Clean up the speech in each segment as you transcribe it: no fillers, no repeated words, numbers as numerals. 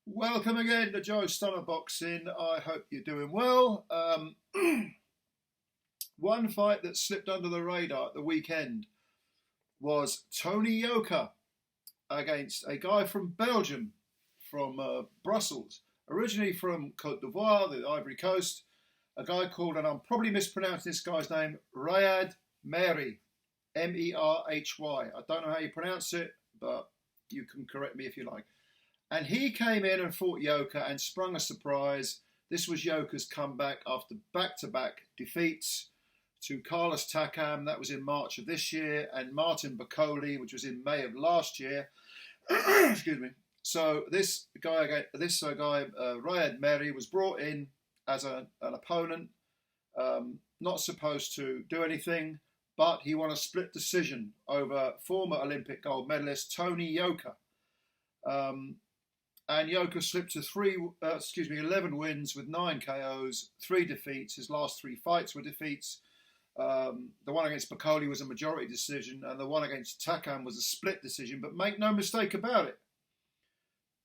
Welcome again to Joe Stunner Boxing. I hope you're doing well. One fight that slipped under the radar at the weekend was Tony Yoka against a guy from Belgium, from Brussels, originally from Côte d'Ivoire, the Ivory Coast, a guy called, and I'm probably mispronouncing this guy's name, Ryad Merhy, Merhy. I don't know how you pronounce it, but you can correct me if you like. And he came in and fought Yoka and sprung a surprise. This was Yoka's comeback after back-to-back defeats to Carlos Takam, that was in March of this year, and Martin Bakole, which was in May of last year. Excuse me. So this guy, Ryad Merhy, was brought in as an opponent, not supposed to do anything, but he won a split decision over former Olympic gold medalist Tony Yoka. And Yoka slipped to 11 wins with 9 KOs, 3 defeats. His last 3 fights were defeats. The one against Bakole was a majority decision, and the one against Takam was a split decision. But make no mistake about it,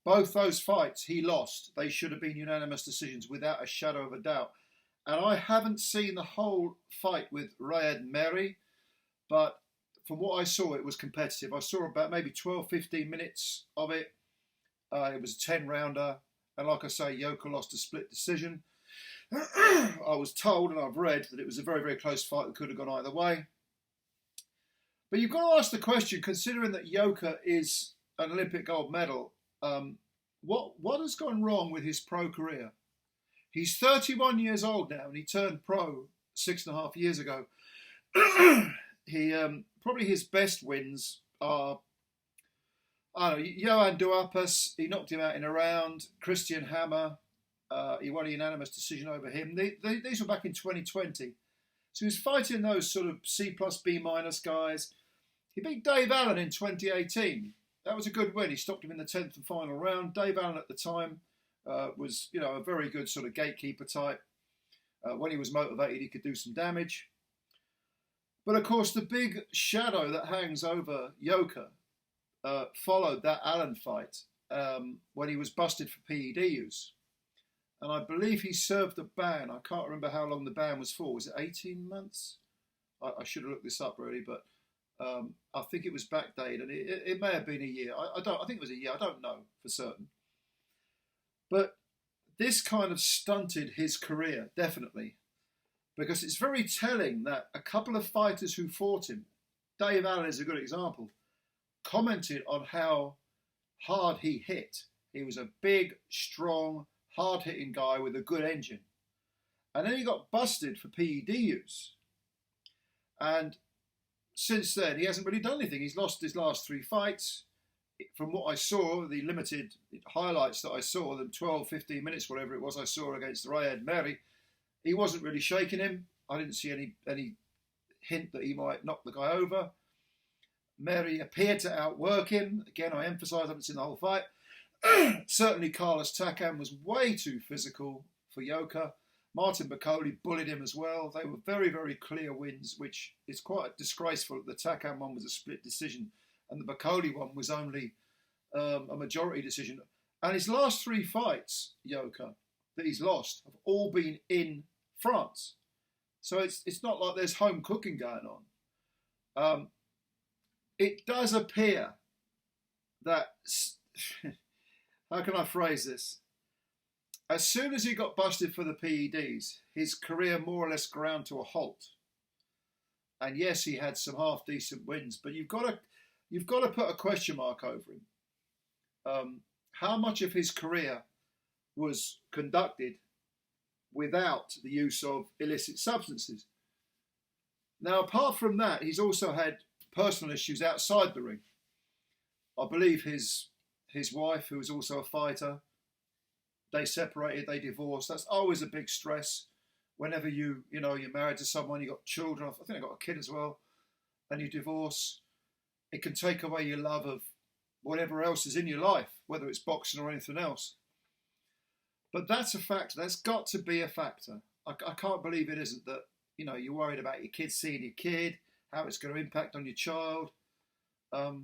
both those fights he lost. They should have been unanimous decisions without a shadow of a doubt. And I haven't seen the whole fight with Ryad Merhy, but from what I saw, it was competitive. I saw about maybe 12, 15 minutes of it. It was a 10-rounder, and like I say, Yoka lost a split decision. I was told, and I've read, that it was a very, very close fight that could have gone either way. But you've got to ask the question, considering that Yoka is an Olympic gold medal, what has gone wrong with his pro career? He's 31 years old now, and he turned pro 6.5 years ago. He probably his best wins are, I don't know, Johan Duhaupas, he knocked him out in a round. Christian Hammer, he won a unanimous decision over him. These were back in 2020. So he was fighting those sort of C plus B minus guys. He beat Dave Allen in 2018. That was a good win. He stopped him in the 10th and final round. Dave Allen at the time was, a very good sort of gatekeeper type. When he was motivated, he could do some damage. But of course, the big shadow that hangs over Yoka followed that Allen fight when he was busted for PED use. And I believe he served a ban. I can't remember how long the ban was for. Was it 18 months? I should have looked this up really, but I think it was backdated, and it may have been a year. I think it was a year. I don't know for certain. But this kind of stunted his career, definitely, because it's very telling that a couple of fighters who fought him, Dave Allen is a good example, commented on how hard he hit. He was a big, strong, hard-hitting guy with a good engine. And then he got busted for PED use. And since then, he hasn't really done anything. He's lost his last 3 fights. From what I saw, the limited highlights that I saw, the 12, 15 minutes, whatever it was I saw against Ryad Merhy, he wasn't really shaking him. I didn't see any hint that he might knock the guy over. Merhy appeared to outwork him. Again, I emphasise, I haven't seen the whole fight. Certainly Carlos Takam was way too physical for Yoka. Martin Bakole bullied him as well. They were very, very clear wins, which is quite disgraceful. The Takam one was a split decision, and the Bakole one was only a majority decision. And his last 3 fights, Yoka, that he's lost, have all been in France. So it's not like there's home cooking going on. It does appear that, how can I phrase this? As soon as he got busted for the PEDs, his career more or less ground to a halt. And yes, he had some half-decent wins, but you've got to put a question mark over him. How much of his career was conducted without the use of illicit substances? Now, apart from that, he's also had personal issues outside the ring. I believe his wife, who was also a fighter, they separated, they divorced. That's always a big stress. Whenever you're married to someone, you've got children, I think I've got a kid as well, and you divorce, it can take away your love of whatever else is in your life, whether it's boxing or anything else. But that's a factor. That's got to be a factor. I can't believe it isn't, that you're worried about your kid seeing your kid, how it's going to impact on your child. But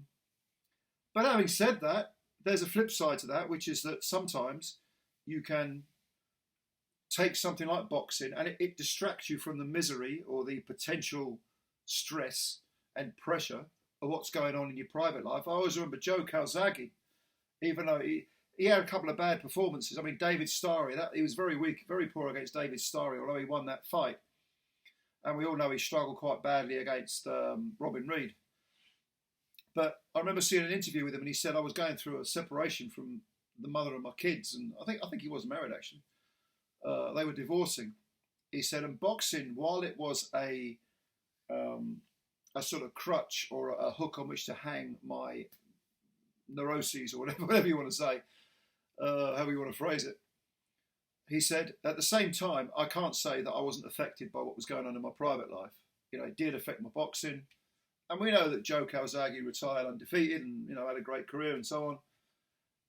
having said that, there's a flip side to that, which is that sometimes you can take something like boxing and it distracts you from the misery or the potential stress and pressure of what's going on in your private life. I always remember Joe Calzaghe, even though he had a couple of bad performances. I mean, David Starry, he was very weak, very poor against David Starry, although he won that fight. And we all know he struggled quite badly against Robin Reed. But I remember seeing an interview with him, and he said, I was going through a separation from the mother of my kids, and I think he was married actually. They were divorcing. He said, and boxing, while it was a sort of crutch or a hook on which to hang my neuroses or whatever you want to say, however you want to phrase it. He said, at the same time, I can't say that I wasn't affected by what was going on in my private life. You know, it did affect my boxing. And we know that Joe Calzaghe retired undefeated and, you know, had a great career and so on.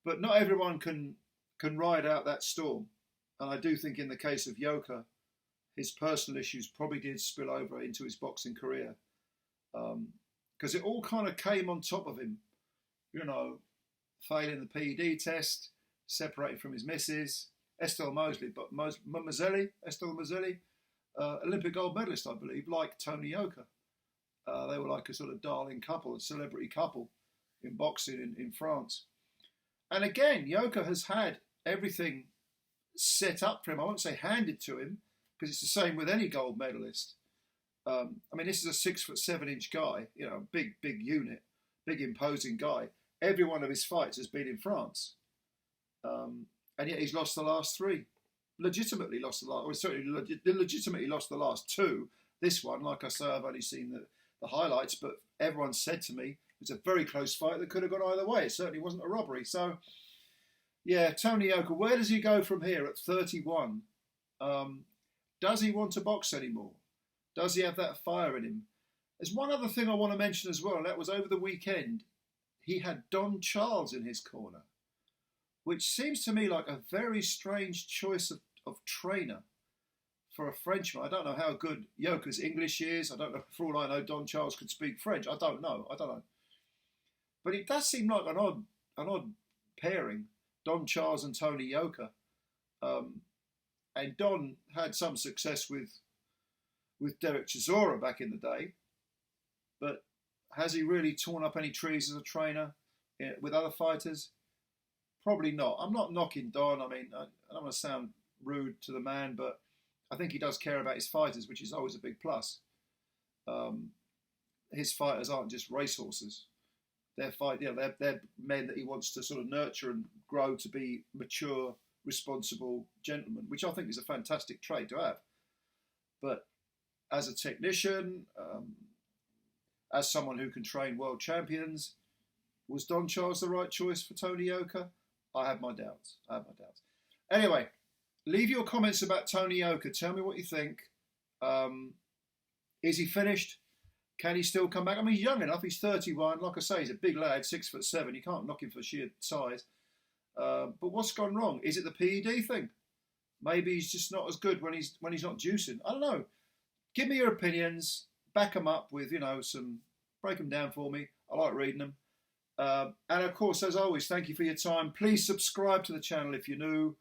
But not everyone can ride out that storm. And I do think in the case of Yoka, his personal issues probably did spill over into his boxing career. Because it all kind of came on top of him. You know, failing the PED test, separating from his missus, Estelle Mazelli, Olympic gold medalist, I believe, like Tony Yoka. They were like a sort of darling couple, a celebrity couple in boxing in France. And again, Yoka has had everything set up for him. I won't say handed to him, because it's the same with any gold medalist. I mean, this is a 6'7" guy, you know, big unit, big imposing guy. Every one of his fights has been in France. And yet he's lost the last three. Legitimately lost the last, or certainly legitimately lost the last two. This one, like I say, I've only seen the highlights, but everyone said to me it's a very close fight that could have gone either way. It certainly wasn't a robbery. So, yeah, Tony Yoka, where does he go from here at 31? Does he want to box anymore? Does he have that fire in him? There's one other thing I want to mention as well, and that was over the weekend. He had Don Charles in his corner, which seems to me like a very strange choice of trainer for a Frenchman. I don't know how good Yoka's English is. I don't know, for all I know, Don Charles could speak French. I don't know. But it does seem like an odd pairing, Don Charles and Tony Yoka. And Don had some success with Derek Chisora back in the day. But has he really torn up any trees as a trainer with other fighters? Probably not. I'm not knocking Don. I mean, I don't want to sound rude to the man, but I think he does care about his fighters, which is always a big plus. His fighters aren't just racehorses. They're men that he wants to sort of nurture and grow to be mature, responsible gentlemen, which I think is a fantastic trait to have. But as a technician, as someone who can train world champions, was Don Charles the right choice for Tony Yoka? I have my doubts. Anyway, leave your comments about Tony Yoka. Tell me what you think. Is he finished? Can he still come back? I mean, he's young enough. He's 31. Like I say, he's a big lad, 6'7". You can't knock him for sheer size. But what's gone wrong? Is it the PED thing? Maybe he's just not as good when he's not juicing. I don't know. Give me your opinions. Back them up with, break them down for me. I like reading them. And of course, as always, thank you for your time. Please subscribe to the channel if you're new.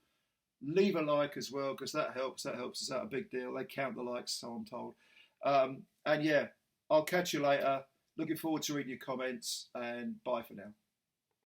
Leave a like as well, because that helps. That helps us out a big deal. They count the likes, so I'm told. And yeah, I'll catch you later. Looking forward to reading your comments, and bye for now.